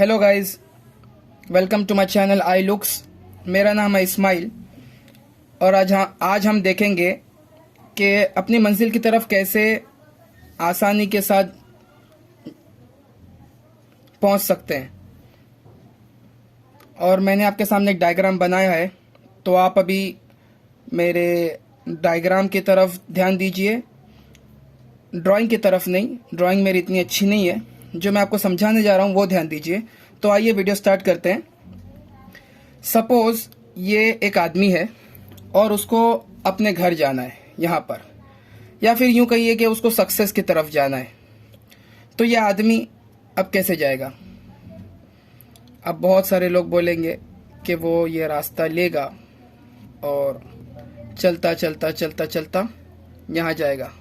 Hello guys, welcome to my channel I looks. मेरा नाम है इस्माइल और आज हम देखेंगे कि अपनी मंजिल की तरफ कैसे आसानी के साथ पहुंच सकते हैं। और मैंने आपके सामने एक डायग्राम बनाया है, तो आप अभी मेरे डायग्राम की तरफ ध्यान दीजिए, ड्राइंग की तरफ नहीं। ड्राइंग मेरी इतनी अच्छी नहीं है, जो मैं आपको समझाने जा रहा हूँ वो ध्यान दीजिए। तो आइए वीडियो स्टार्ट करते हैं। सपोज ये एक आदमी है और उसको अपने घर जाना है यहाँ पर, या फिर यूं कहिए कि उसको सक्सेस की तरफ जाना है। तो ये आदमी अब कैसे जाएगा? अब बहुत सारे लोग बोलेंगे कि वो ये रास्ता लेगा और चलता चलता चलता चलता यहाँ जाएगा।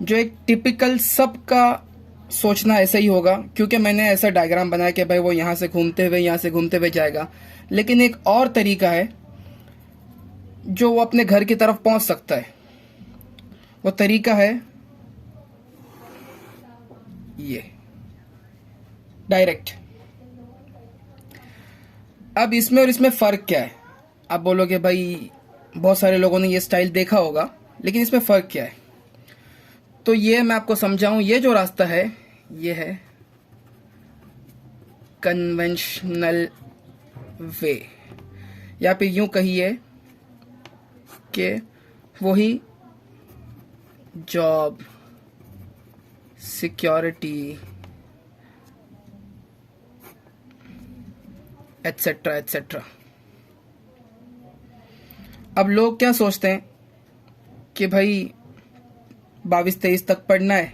जो एक टिपिकल सबका सोचना ऐसा ही होगा, क्योंकि मैंने ऐसा डायग्राम बनाया कि भाई वो यहाँ से घूमते हुए जाएगा। लेकिन एक और तरीका है जो वो अपने घर की तरफ पहुंच सकता है। वो तरीका है ये डायरेक्ट। अब इसमें और इसमें फर्क क्या है? आप बोलोगे भाई बहुत सारे लोगों ने ये स्टाइल देखा होगा, लेकिन इसमें फर्क क्या है? तो ये मैं आपको समझाऊं। ये जो रास्ता है ये है कन्वेंशनल वे, या फिर यूं कहिए कि वही जॉब, सिक्योरिटी एटसेट्रा एटसेट्रा। अब लोग क्या सोचते हैं कि भाई 22-23 तक पढ़ना है,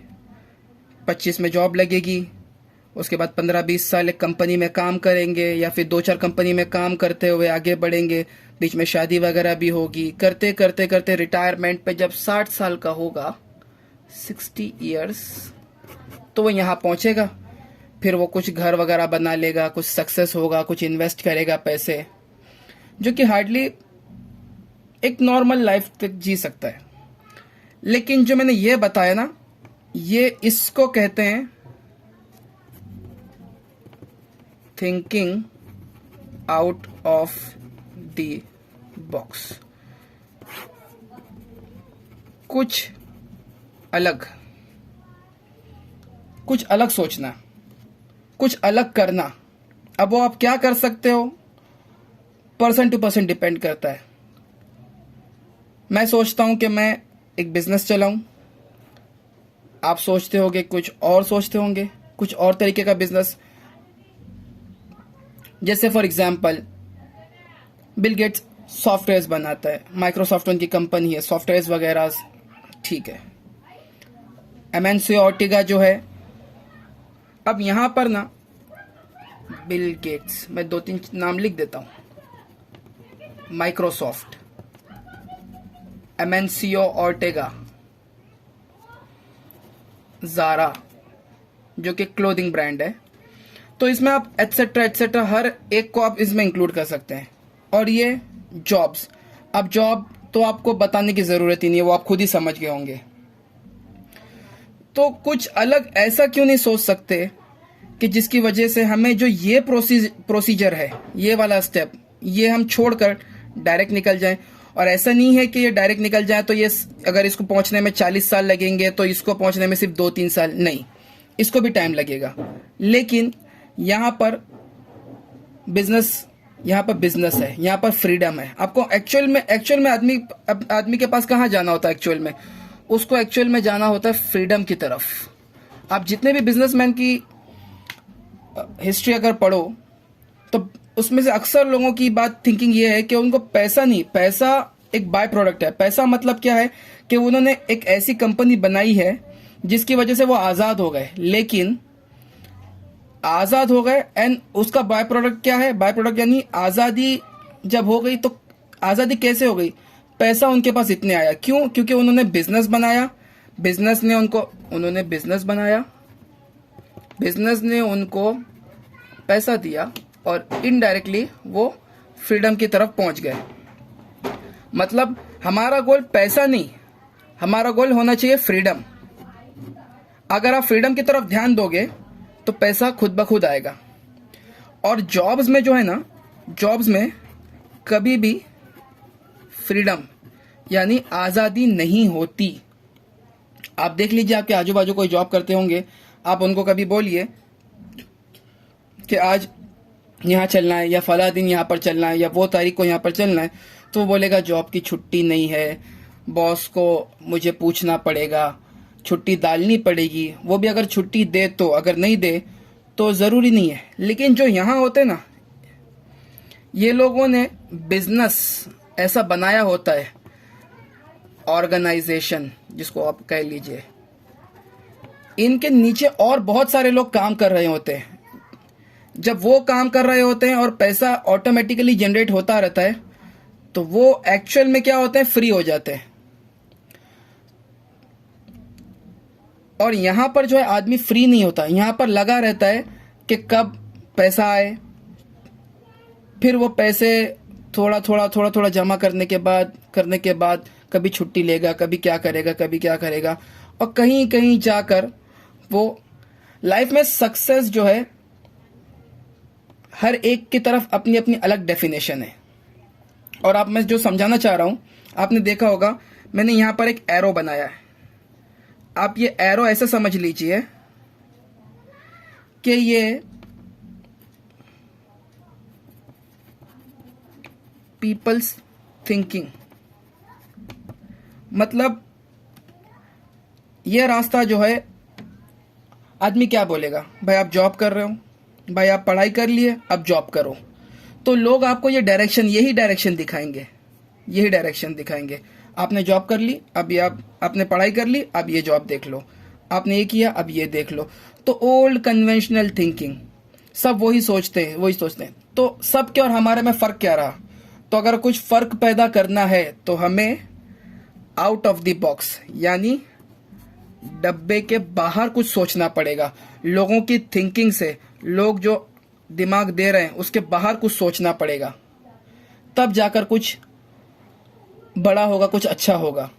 25 में जॉब लगेगी, उसके बाद 15-20 साल एक कंपनी में काम करेंगे या फिर 2-4 कंपनी में काम करते हुए आगे बढ़ेंगे, बीच में शादी वगैरह भी होगी। करते करते करते रिटायरमेंट पे जब 60 साल का होगा, 60 इयर्स, तो वो यहाँ पहुंचेगा। फिर वो कुछ घर वगैरह बना लेगा, कुछ सक्सेस होगा, कुछ इन्वेस्ट करेगा पैसे, जो कि हार्डली एक नॉर्मल लाइफ तक जी सकता है। लेकिन जो मैंने ये बताया ना, ये इसको कहते हैं thinking out of the box. कुछ अलग सोचना, कुछ अलग करना। अब वो आप क्या कर सकते हो, पर्सन टू पर्सन डिपेंड करता है। मैं सोचता हूं कि मैं एक बिजनेस चलाऊं, आप सोचते होंगे कुछ और, सोचते होंगे कुछ और तरीके का बिजनेस। जैसे for example Bill Gates softwares बनाता है, माइक्रोसॉफ्ट उनकी कंपनी है, सॉफ्टवेयर्स वगैरह, ठीक है। एमएनसी ऑर्टिगा जो है, अब यहां पर ना बिल गेट्स, मैं 2-3 नाम लिख देता हूं। माइक्रोसॉफ्ट, एमएनसीओ ऑर्टेगा, ज़ारा जो कि क्लोथिंग ब्रांड है। तो इसमें आप एटसेट्रा एटसेट्रा हर एक को आप इसमें इंक्लूड कर सकते हैं। और ये जॉब्स, अब जॉब तो आपको बताने की ज़रूरत ही नहीं है, वो आप खुद ही समझ गए होंगे। तो कुछ अलग ऐसा क्यों नहीं सोच सकते कि जिसकी वजह से हमें जो ये प्रोसीजर है, ये वाला स्टेप, ये हम छोड़कर डायरेक्ट निकल जाएं। और ऐसा नहीं है कि ये डायरेक्ट निकल जाए तो ये अगर इसको पहुंचने में 40 साल लगेंगे तो इसको पहुंचने में सिर्फ 2-3 साल नहीं, इसको भी टाइम लगेगा। लेकिन यहाँ पर बिजनेस है, यहाँ पर फ्रीडम है। आपको एक्चुअल में आदमी के पास कहाँ जाना होता है? एक्चुअल में उसको जाना होता है फ्रीडम की तरफ। आप जितने भी बिजनेसमैन की हिस्ट्री अगर पढ़ो तो उसमें से अक्सर लोगों की बात, थिंकिंग ये है कि उनको पैसा नहीं, पैसा एक बाय प्रोडक्ट है। पैसा मतलब क्या है कि उन्होंने एक ऐसी कंपनी बनाई है जिसकी वजह से वो आज़ाद हो गए। लेकिन आज़ाद हो गए एंड उसका बाय प्रोडक्ट क्या है? बाय प्रोडक्ट यानी आज़ादी जब हो गई, तो आज़ादी कैसे हो गई? पैसा उनके पास इतने आया। क्यों? क्योंकि उन्होंने बिजनेस बनाया, बिजनेस ने उनको पैसा दिया और इनडायरेक्टली वो फ्रीडम की तरफ पहुंच गए। मतलब हमारा गोल पैसा नहीं, हमारा गोल होना चाहिए फ्रीडम। अगर आप फ्रीडम की तरफ ध्यान दोगे तो पैसा खुद ब खुद आएगा। और जॉब्स में जो है ना, जॉब्स में कभी भी फ्रीडम यानी आज़ादी नहीं होती। आप देख लीजिए, आपके आजू बाजू कोई जॉब करते होंगे, आप उनको कभी बोलिए कि आज यहाँ चलना है या फला दिन यहाँ पर चलना है या वो तारीख को यहाँ पर चलना है, तो वो बोलेगा जॉब की छुट्टी नहीं है, बॉस को मुझे पूछना पड़ेगा, छुट्टी डालनी पड़ेगी। वो भी अगर छुट्टी दे तो, अगर नहीं दे तो ज़रूरी नहीं है। लेकिन जो यहाँ होते ना, ये लोगों ने बिजनेस ऐसा बनाया होता है, ऑर्गेनाइजेशन जिसको आप कह लीजिए, इनके नीचे और बहुत सारे लोग काम कर रहे होते हैं। जब वो काम कर रहे होते हैं और पैसा ऑटोमेटिकली जनरेट होता रहता है, तो वो एक्चुअल में क्या होते हैं, फ्री हो जाते हैं। और यहां पर जो है आदमी फ्री नहीं होता, यहां पर लगा रहता है कि कब पैसा आए, फिर वो पैसे थोड़ा थोड़ा जमा करने के बाद कभी छुट्टी लेगा, कभी क्या करेगा, और कहीं कहीं जाकर वो लाइफ में सक्सेस जो है, हर एक की तरफ अपनी अपनी अलग डेफिनेशन है। और आप, मैं जो समझाना चाह रहा हूं, आपने देखा होगा मैंने यहां पर एक एरो बनाया है। आप ये एरो ऐसे समझ लीजिए कि ये पीपल्स थिंकिंग, मतलब ये रास्ता जो है, आदमी क्या बोलेगा, भाई आप जॉब कर रहे हो, भाई आप पढ़ाई कर लिए, अब जॉब करो। तो लोग आपको ये डायरेक्शन, यही डायरेक्शन दिखाएंगे। आपने जॉब कर ली, अब ये आपने पढ़ाई कर ली, अब ये जॉब देख लो, आपने ये किया, अब ये देख लो। तो ओल्ड कन्वेंशनल थिंकिंग, सब वही सोचते हैं। तो सबके और हमारे में फ़र्क क्या रहा? तो अगर कुछ फ़र्क पैदा करना है तो हमें आउट ऑफ द बॉक्स यानी डब्बे के बाहर कुछ सोचना पड़ेगा। लोगों की थिंकिंग से, लोग जो दिमाग दे रहे हैं उसके बाहर कुछ सोचना पड़ेगा, तब जाकर कुछ बड़ा होगा, कुछ अच्छा होगा।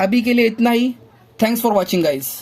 अभी के लिए इतना ही। Thanks for watching guys.